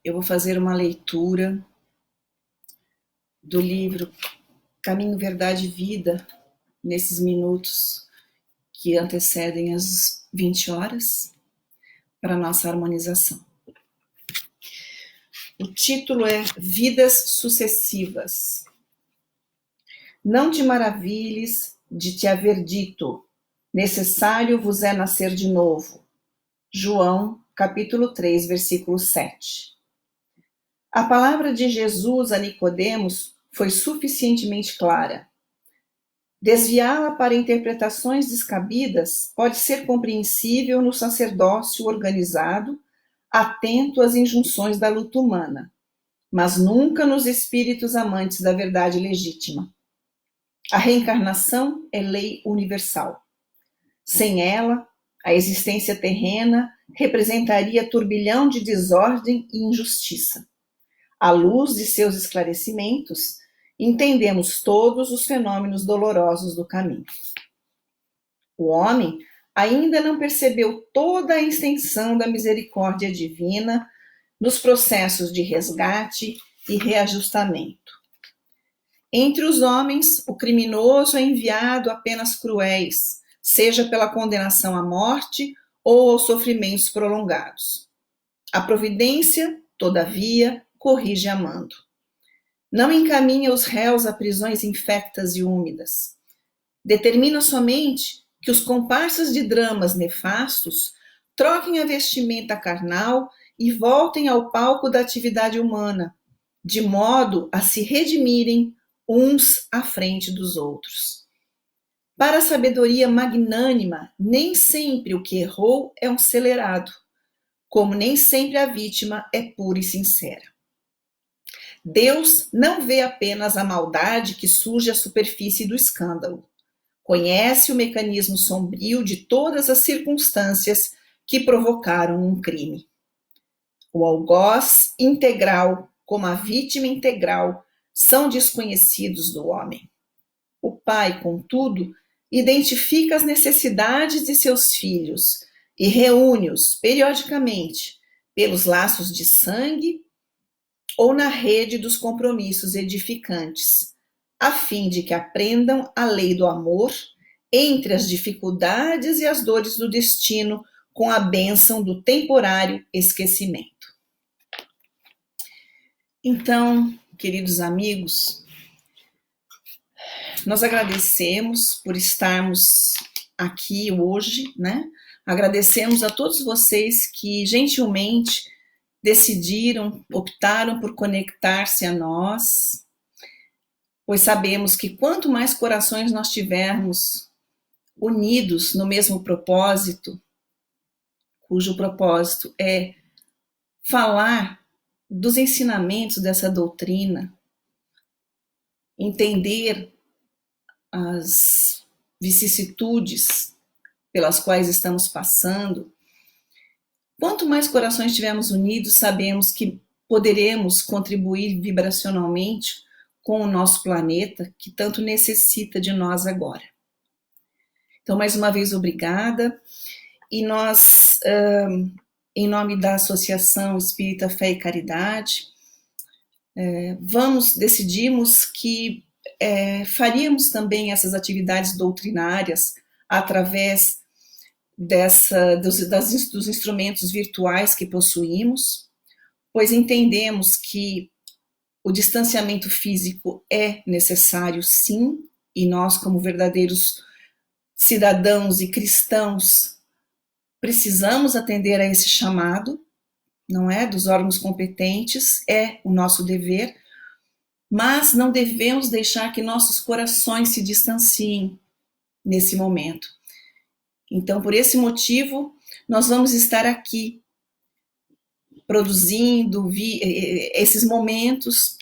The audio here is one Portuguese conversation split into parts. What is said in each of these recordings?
eu vou fazer uma leitura do livro Caminho, Verdade e Vida, nesses minutos que antecedem as 20 horas, para a nossa harmonização. O título é Vidas Sucessivas. Não te maravilhes de te haver dito, necessário vos é nascer de novo. João, capítulo 3, versículo 7. A palavra de Jesus a Nicodemos foi suficientemente clara. Desviá-la para interpretações descabidas pode ser compreensível no sacerdócio organizado, atento às injunções da luta humana, mas nunca nos espíritos amantes da verdade legítima. A reencarnação é lei universal. Sem ela, a existência terrena representaria turbilhão de desordem e injustiça. À luz de seus esclarecimentos, entendemos todos os fenômenos dolorosos do caminho. O homem ainda não percebeu toda a extensão da misericórdia divina nos processos de resgate e reajustamento. Entre os homens, o criminoso é enviado a penas cruéis, seja pela condenação à morte ou aos sofrimentos prolongados. A providência, todavia, corrige amando. Não encaminha os réus a prisões infectas e úmidas. Determina somente que os comparsas de dramas nefastos troquem a vestimenta carnal e voltem ao palco da atividade humana, de modo a se redimirem uns à frente dos outros. Para a sabedoria magnânima, nem sempre o que errou é um celerado, como nem sempre a vítima é pura e sincera. Deus não vê apenas a maldade que surge à superfície do escândalo. Conhece o mecanismo sombrio de todas as circunstâncias que provocaram um crime. O algoz integral, como a vítima integral, são desconhecidos do homem. O pai, contudo, identifica as necessidades de seus filhos e reúne-os periodicamente pelos laços de sangue ou na rede dos compromissos edificantes, a fim de que aprendam a lei do amor entre as dificuldades e as dores do destino com a bênção do temporário esquecimento. Então, queridos amigos, nós agradecemos por estarmos aqui hoje, né? Agradecemos a todos vocês que gentilmente decidiram, optaram por conectar-se a nós, pois sabemos que quanto mais corações nós tivermos unidos no mesmo propósito, cujo propósito é falar dos ensinamentos dessa doutrina, entender as vicissitudes pelas quais estamos passando, quanto mais corações estivermos unidos, sabemos que poderemos contribuir vibracionalmente com o nosso planeta, que tanto necessita de nós agora. Então, mais uma vez, obrigada. E nós, em nome da Associação Espírita Fé e Caridade, decidimos que faríamos também essas atividades doutrinárias através dos instrumentos virtuais que possuímos, pois entendemos que o distanciamento físico é necessário, sim, e nós, como verdadeiros cidadãos e cristãos, precisamos atender a esse chamado, não é? Dos órgãos competentes, é o nosso dever, mas não devemos deixar que nossos corações se distanciem nesse momento. Então, por esse motivo, nós vamos estar aqui produzindo esses momentos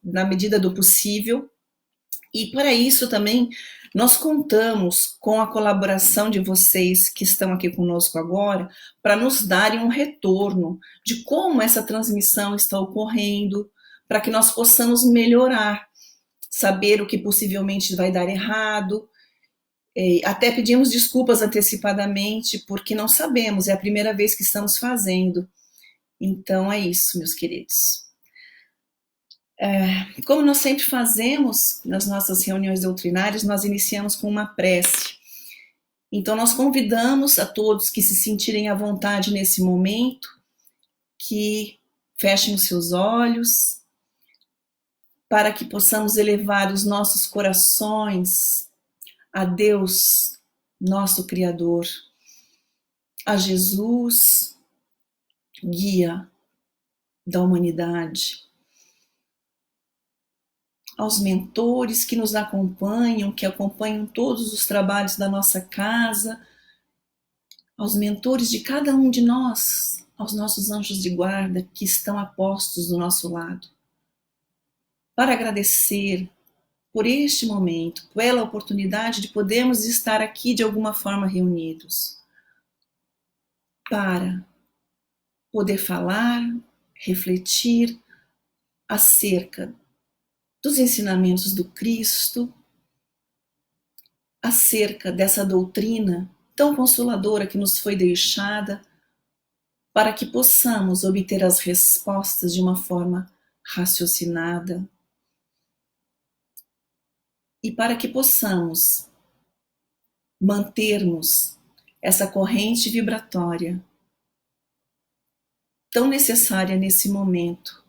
na medida do possível, e para isso também nós contamos com a colaboração de vocês que estão aqui conosco agora para nos darem um retorno de como essa transmissão está ocorrendo, para que nós possamos melhorar, saber o que possivelmente vai dar errado. Até pedimos desculpas antecipadamente, porque não sabemos, é a primeira vez que estamos fazendo. Então é isso, meus queridos. Como nós sempre fazemos nas nossas reuniões doutrinárias, nós iniciamos com uma prece. Então nós convidamos a todos que se sentirem à vontade nesse momento, que fechem os seus olhos, para que possamos elevar os nossos corações a Deus, nosso Criador, a Jesus, guia da humanidade, aos mentores que nos acompanham, que acompanham todos os trabalhos da nossa casa, aos mentores de cada um de nós, aos nossos anjos de guarda que estão apostos do nosso lado, para agradecer por este momento, pela oportunidade de podermos estar aqui de alguma forma reunidos, para poder falar, refletir acerca dos ensinamentos do Cristo, acerca dessa doutrina tão consoladora que nos foi deixada, para que possamos obter as respostas de uma forma raciocinada e para que possamos mantermos essa corrente vibratória tão necessária nesse momento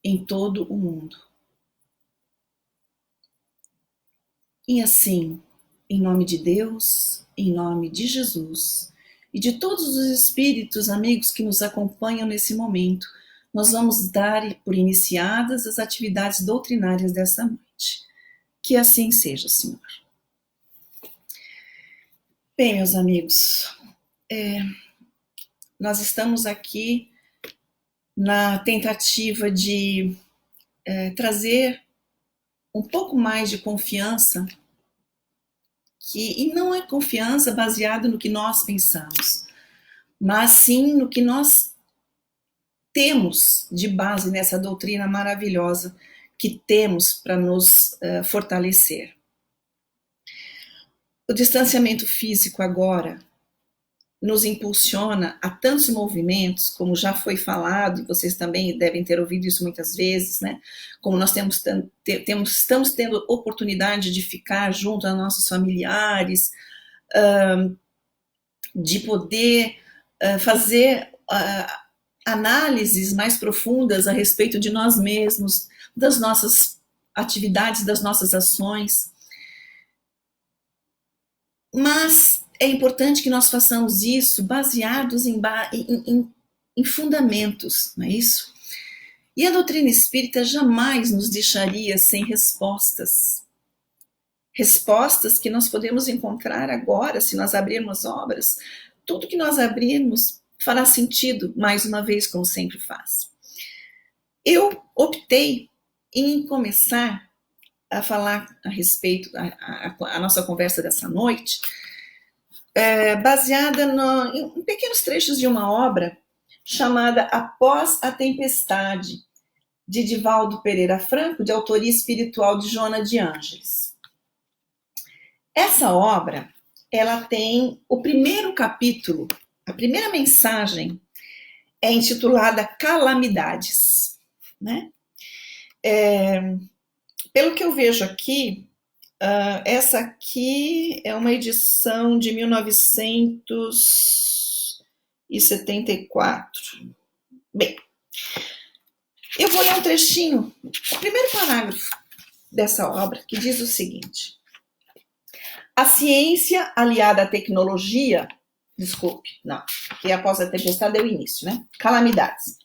em todo o mundo. E assim, em nome de Deus, em nome de Jesus e de todos os espíritos amigos que nos acompanham nesse momento, nós vamos dar por iniciadas as atividades doutrinárias dessa noite. Que assim seja, Senhor. Bem, meus amigos, nós estamos aqui na tentativa de trazer um pouco mais de confiança, e não é confiança baseada no que nós pensamos, mas sim no que nós temos de base nessa doutrina maravilhosa que temos para nos fortalecer. O distanciamento físico agora nos impulsiona a tantos movimentos, como já foi falado, e vocês também devem ter ouvido isso muitas vezes, né? Como nós estamos tendo oportunidade de ficar junto a nossos familiares, de poder fazer análises mais profundas a respeito de nós mesmos, das nossas atividades, das nossas ações. Mas é importante que nós façamos isso baseados em fundamentos, não é isso? E a doutrina espírita jamais nos deixaria sem respostas. Respostas que nós podemos encontrar agora, se nós abrirmos obras. Tudo que nós abrirmos fará sentido, mais uma vez, como sempre faz. Eu optei em começar a falar a respeito, a nossa conversa dessa noite, baseada em pequenos trechos de uma obra chamada Após a Tempestade, de Divaldo Pereira Franco, de autoria espiritual de Joana de Ângeles. Essa obra, ela tem o primeiro capítulo, a primeira mensagem é intitulada Calamidades, né? Pelo que eu vejo aqui, essa aqui é uma edição de 1974. Bem, eu vou ler um trechinho, o primeiro parágrafo dessa obra, que diz o seguinte: a ciência aliada à tecnologia, que após a tempestade é o início, né? Calamidades.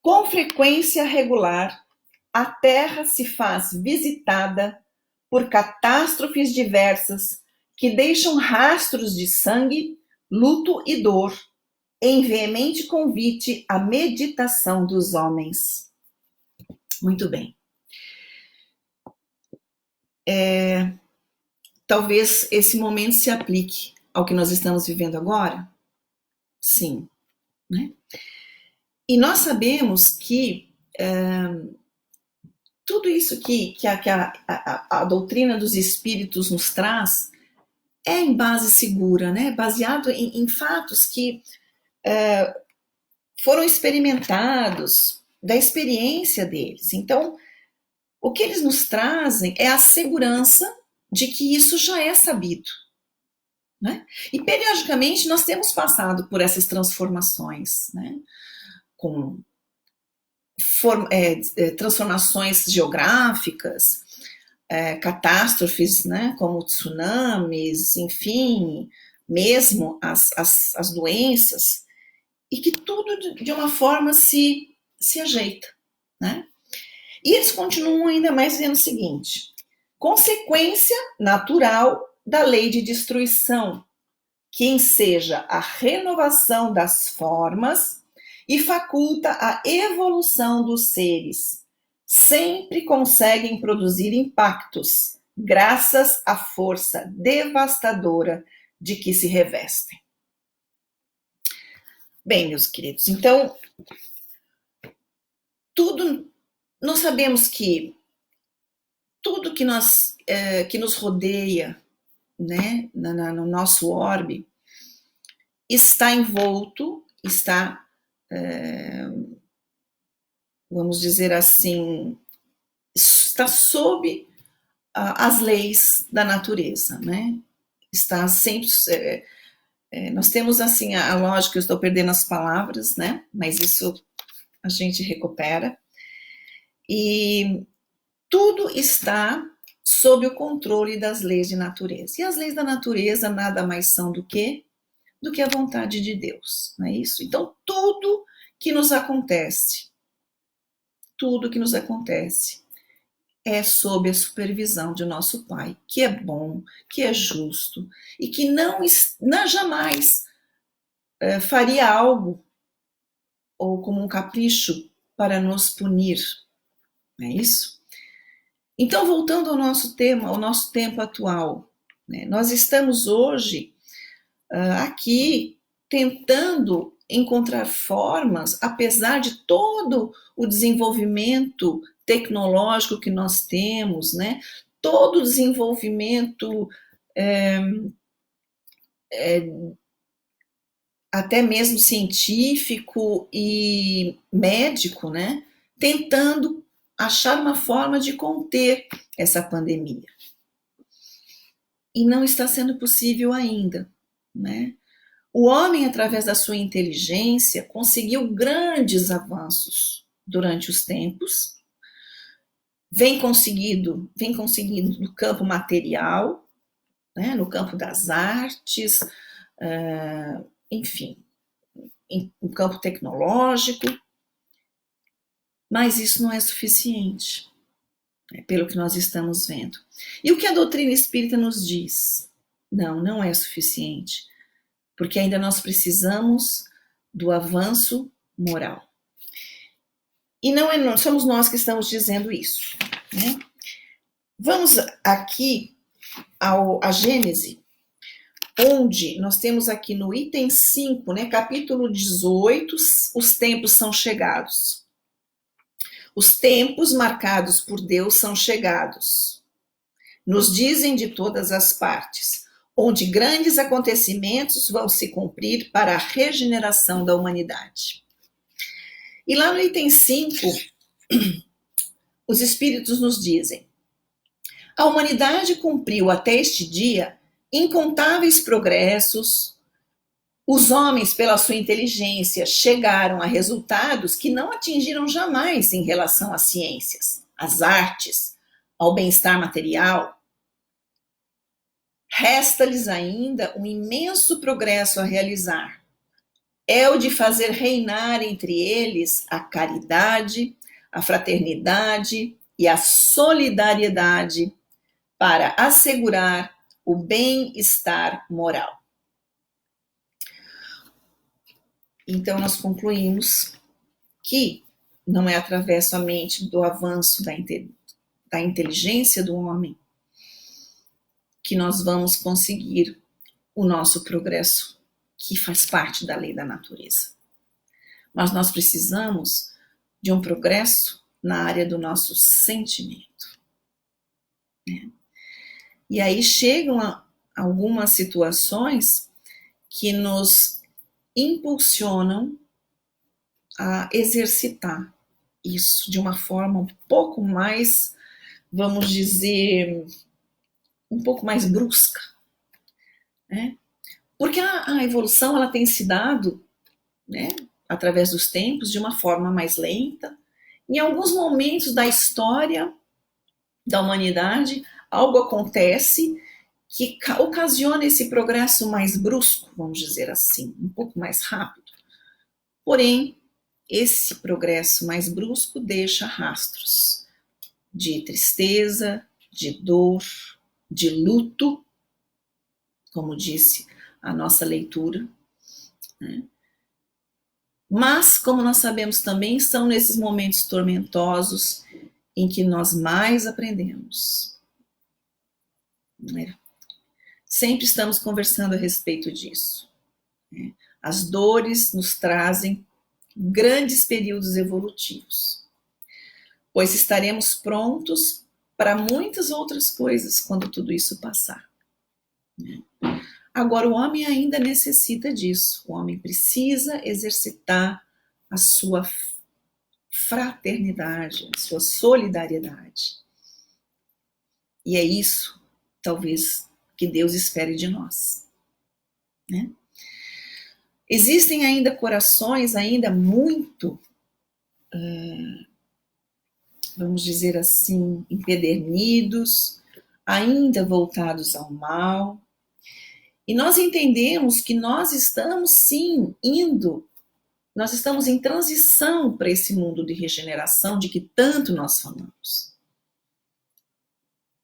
Com frequência regular, a Terra se faz visitada por catástrofes diversas que deixam rastros de sangue, luto e dor, em veemente convite à meditação dos homens. Muito bem. Talvez esse momento se aplique ao que nós estamos vivendo agora? Sim. Né? E nós sabemos que tudo isso que a doutrina dos espíritos nos traz é em base segura, né? Baseado em fatos que foram experimentados, da experiência deles. Então, o que eles nos trazem é a segurança de que isso já é sabido, né? E periodicamente nós temos passado por essas transformações, né? Com transformações geográficas, catástrofes, né? Como tsunamis, enfim, mesmo as doenças, e que tudo de uma forma se ajeita, né? E eles continuam ainda mais dizendo o seguinte: consequência natural da lei de destruição, que enseja a renovação das formas e faculta a evolução dos seres, sempre conseguem produzir impactos, graças à força devastadora de que se revestem. Bem, meus queridos, então, nós sabemos que tudo que nos rodeia, né, no nosso orbe, está envolto, está, vamos dizer assim, está sob as leis da natureza, né? Está sempre. Nós temos assim a lógica, eu estou perdendo as palavras, né? Mas isso a gente recupera. E tudo está sob o controle das leis de natureza. E as leis da natureza nada mais são do que a vontade de Deus, não é isso? Então, tudo que nos acontece é sob a supervisão de nosso Pai, que é bom, que é justo e que não jamais faria algo ou como um capricho para nos punir, não é isso? Então, voltando ao nosso tema, ao nosso tempo atual, né, nós estamos hoje aqui tentando encontrar formas, apesar de todo o desenvolvimento tecnológico que nós temos, né? Todo o desenvolvimento até mesmo científico e médico, né? Tentando achar uma forma de conter essa pandemia. E não está sendo possível ainda, né? O homem, através da sua inteligência, conseguiu grandes avanços durante os tempos, vem conseguindo no campo material, né, no campo das artes, enfim, no campo tecnológico, mas isso não é suficiente, né, pelo que nós estamos vendo. E o que a doutrina espírita nos diz? Não é suficiente, porque ainda nós precisamos do avanço moral. E não somos nós que estamos dizendo isso, né? Vamos aqui à Gênese, onde nós temos aqui no item 5, né, capítulo 18, os tempos são chegados. Os tempos marcados por Deus são chegados. Nos dizem de todas as partes, onde grandes acontecimentos vão se cumprir para a regeneração da humanidade. E lá no item 5, os espíritos nos dizem: a humanidade cumpriu até este dia incontáveis progressos, os homens, pela sua inteligência, chegaram a resultados que não atingiram jamais em relação às ciências, às artes, ao bem-estar material. Resta-lhes ainda um imenso progresso a realizar. É o de fazer reinar entre eles a caridade, a fraternidade e a solidariedade para assegurar o bem-estar moral. Então, nós concluímos que não é através somente do avanço da inteligência do homem que nós vamos conseguir o nosso progresso, que faz parte da lei da natureza. Mas nós precisamos de um progresso na área do nosso sentimento, né? E aí chegam algumas situações que nos impulsionam a exercitar isso de uma forma um pouco mais, vamos dizer, um pouco mais brusca, né? Porque a evolução ela tem se dado, né, através dos tempos de uma forma mais lenta. Em alguns momentos da história da humanidade, algo acontece que ocasiona esse progresso mais brusco, vamos dizer assim, um pouco mais rápido. Porém, esse progresso mais brusco deixa rastros de tristeza, de dor, de luto, como disse a nossa leitura, né? Mas, como nós sabemos também, são nesses momentos tormentosos em que nós mais aprendemos, né? Sempre estamos conversando a respeito disso, né? As dores nos trazem grandes períodos evolutivos, pois estaremos prontos para muitas outras coisas quando tudo isso passar, né? Agora, o homem ainda necessita disso. O homem precisa exercitar a sua fraternidade, a sua solidariedade. E é isso, talvez, que Deus espere de nós, né? Existem ainda corações ainda muito, vamos dizer assim, empedernidos, ainda voltados ao mal. E nós entendemos que nós estamos, sim, nós estamos em transição para esse mundo de regeneração de que tanto nós falamos.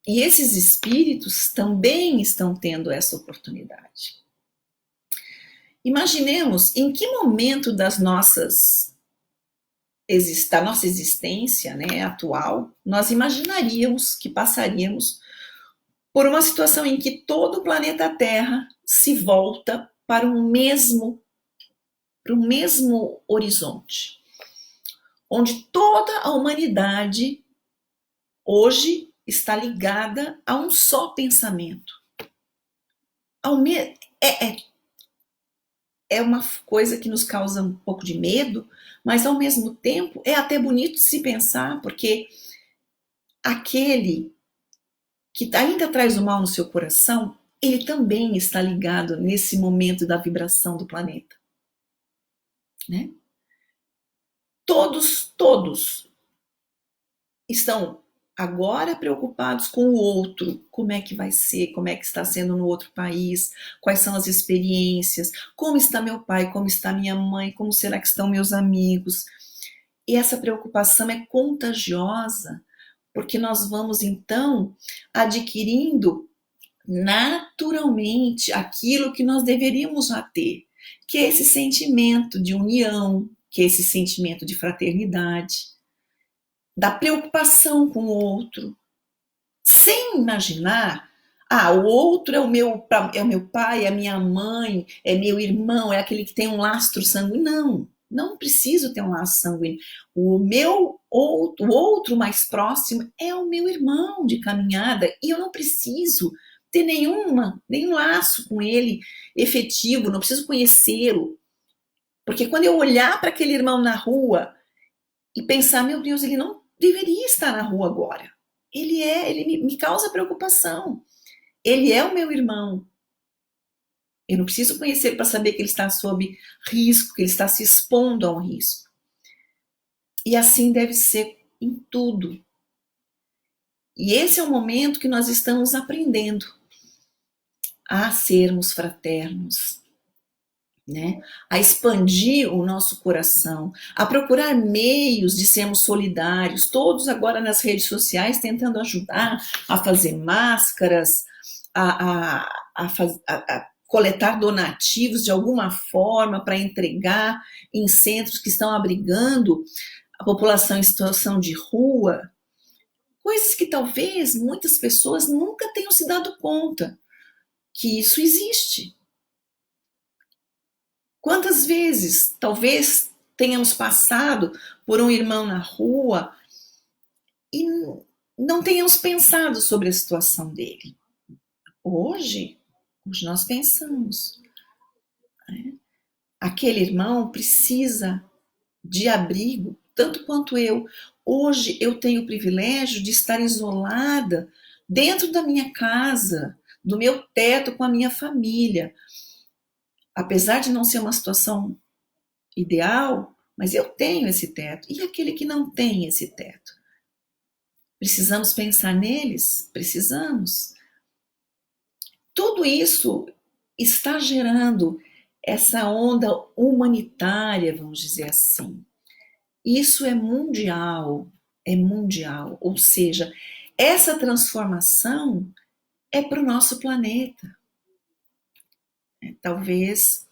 E esses espíritos também estão tendo essa oportunidade. Imaginemos em que momento da nossa existência, né, atual, nós imaginaríamos que passaríamos por uma situação em que todo o planeta Terra se volta para o mesmo horizonte, onde toda a humanidade hoje está ligada a um só pensamento. É uma coisa que nos causa um pouco de medo, mas ao mesmo tempo é até bonito se pensar, porque aquele que ainda traz o mal no seu coração, ele também está ligado nesse momento da vibração do planeta, né? Todos estão agora preocupados com o outro, como é que vai ser, como é que está sendo no outro país, quais são as experiências, como está meu pai, como está minha mãe, como será que estão meus amigos. E essa preocupação é contagiosa, porque nós vamos então adquirindo naturalmente aquilo que nós deveríamos já ter, que é esse sentimento de união, que é esse sentimento de fraternidade, da preocupação com o outro, sem imaginar, o outro é o meu pai, é a minha mãe, é meu irmão, é aquele que tem um lastro sanguíneo. Não preciso ter um laço sanguíneo. O outro mais próximo é o meu irmão de caminhada e eu não preciso ter nenhum laço com ele efetivo, não preciso conhecê-lo. Porque quando eu olhar para aquele irmão na rua e pensar, meu Deus, ele não deveria estar na rua agora. Ele me causa preocupação. Ele é o meu irmão. Eu não preciso conhecer para saber que ele está sob risco, que ele está se expondo a um risco. E assim deve ser em tudo. E esse é o momento que nós estamos aprendendo a sermos fraternos, né? A expandir o nosso coração, a procurar meios de sermos solidários, todos agora nas redes sociais tentando ajudar a fazer máscaras, a coletar donativos de alguma forma para entregar em centros que estão abrigando a população em situação de rua, coisas que talvez muitas pessoas nunca tenham se dado conta que isso existe. Quantas vezes talvez tenhamos passado por um irmão na rua e não tenhamos pensado sobre a situação dele. Hoje nós pensamos, né? Aquele irmão precisa de abrigo, tanto quanto eu. Hoje eu tenho o privilégio de estar isolada dentro da minha casa, do meu teto com a minha família. Apesar de não ser uma situação ideal, mas eu tenho esse teto. E aquele que não tem esse teto? Precisamos pensar neles? Precisamos. Tudo isso está gerando essa onda humanitária, vamos dizer assim. Isso é mundial, ou seja, essa transformação é para o nosso planeta. Talvez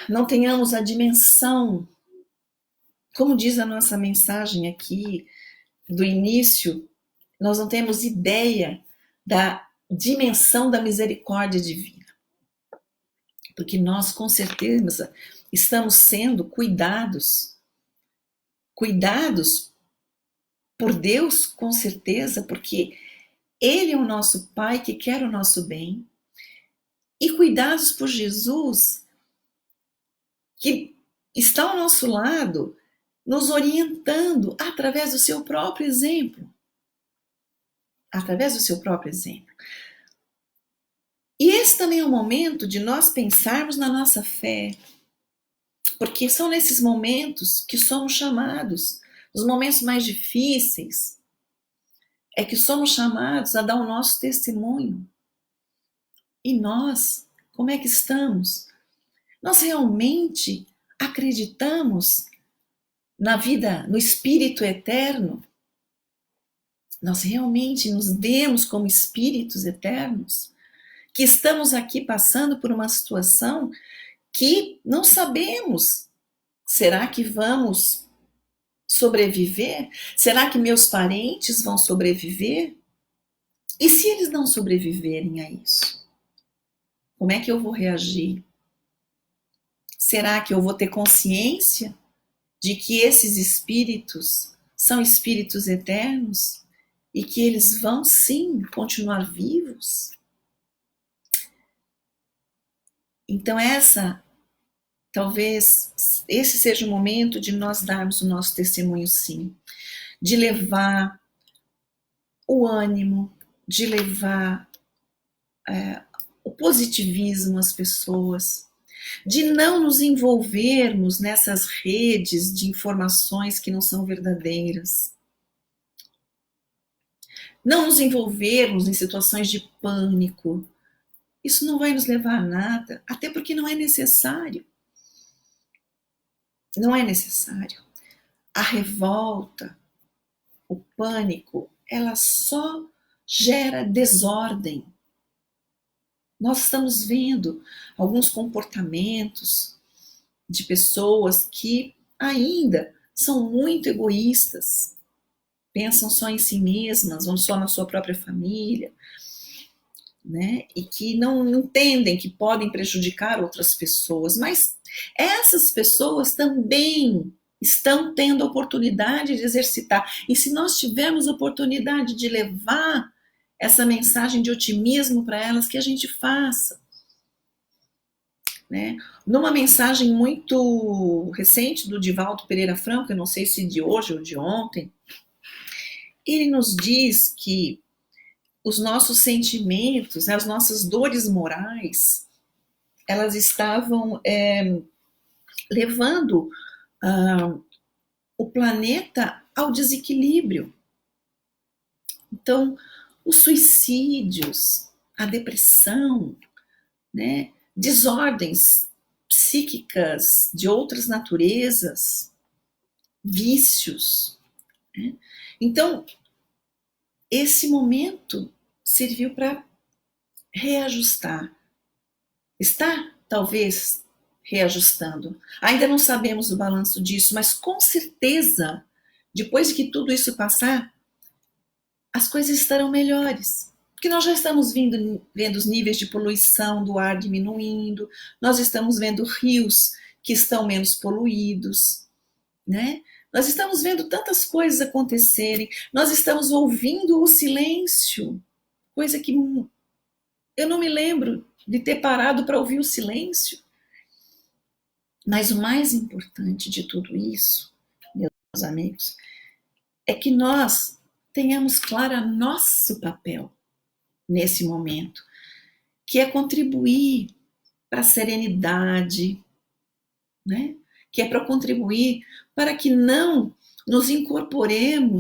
não tenhamos a dimensão, como diz a nossa mensagem aqui do início, nós não temos ideia da dimensão da misericórdia divina. Porque nós, com certeza, estamos sendo cuidados por Deus, com certeza, porque Ele é o nosso Pai que quer o nosso bem, e cuidados por Jesus, que está ao nosso lado, nos orientando através do seu próprio exemplo. Através do seu próprio exemplo. E esse também é o momento de nós pensarmos na nossa fé, porque são nesses momentos que somos chamados, nos momentos mais difíceis, é que somos chamados a dar o nosso testemunho. E nós, como é que estamos? Nós realmente acreditamos na vida, no Espírito eterno? Nós realmente nos vemos como espíritos eternos? Que estamos aqui passando por uma situação que não sabemos. Será que vamos sobreviver? Será que meus parentes vão sobreviver? E se eles não sobreviverem a isso? Como é que eu vou reagir? Será que eu vou ter consciência de que esses espíritos são espíritos eternos e que eles vão sim continuar vivos? Então talvez esse seja o momento de nós darmos o nosso testemunho sim, de levar o ânimo, de levar o positivismo às pessoas, de não nos envolvermos nessas redes de informações que não são verdadeiras, não nos envolvermos em situações de pânico. Isso não vai nos levar a nada, até porque não é necessário. Não é necessário. A revolta, o pânico, ela só gera desordem. Nós estamos vendo alguns comportamentos de pessoas que ainda são muito egoístas, pensam só em si mesmas, ou só na sua própria família, né? E que não entendem que podem prejudicar outras pessoas, mas essas pessoas também estão tendo a oportunidade de exercitar. E se nós tivermos a oportunidade de levar essa mensagem de otimismo para elas, que a gente faça. Né? Numa mensagem muito recente do Divaldo Pereira Franco, eu não sei se de hoje ou de ontem, ele nos diz que os nossos sentimentos, as nossas dores morais, elas estavam levando o planeta ao desequilíbrio. Então, os suicídios, a depressão, né, desordens psíquicas de outras naturezas, vícios. Né? Então, esse momento serviu para reajustar. Está, talvez, reajustando. Ainda não sabemos o balanço disso, mas com certeza, depois que tudo isso passar, as coisas estarão melhores. Porque nós já estamos vendo os níveis de poluição do ar diminuindo, nós estamos vendo rios que estão menos poluídos, né? Nós estamos vendo tantas coisas acontecerem, nós estamos ouvindo o silêncio, coisa que eu não me lembro de ter parado para ouvir o silêncio. Mas o mais importante de tudo isso, meus amigos, é que nós tenhamos claro nosso papel nesse momento, que é contribuir para a serenidade, né? Que é para contribuir para que não nos incorporemos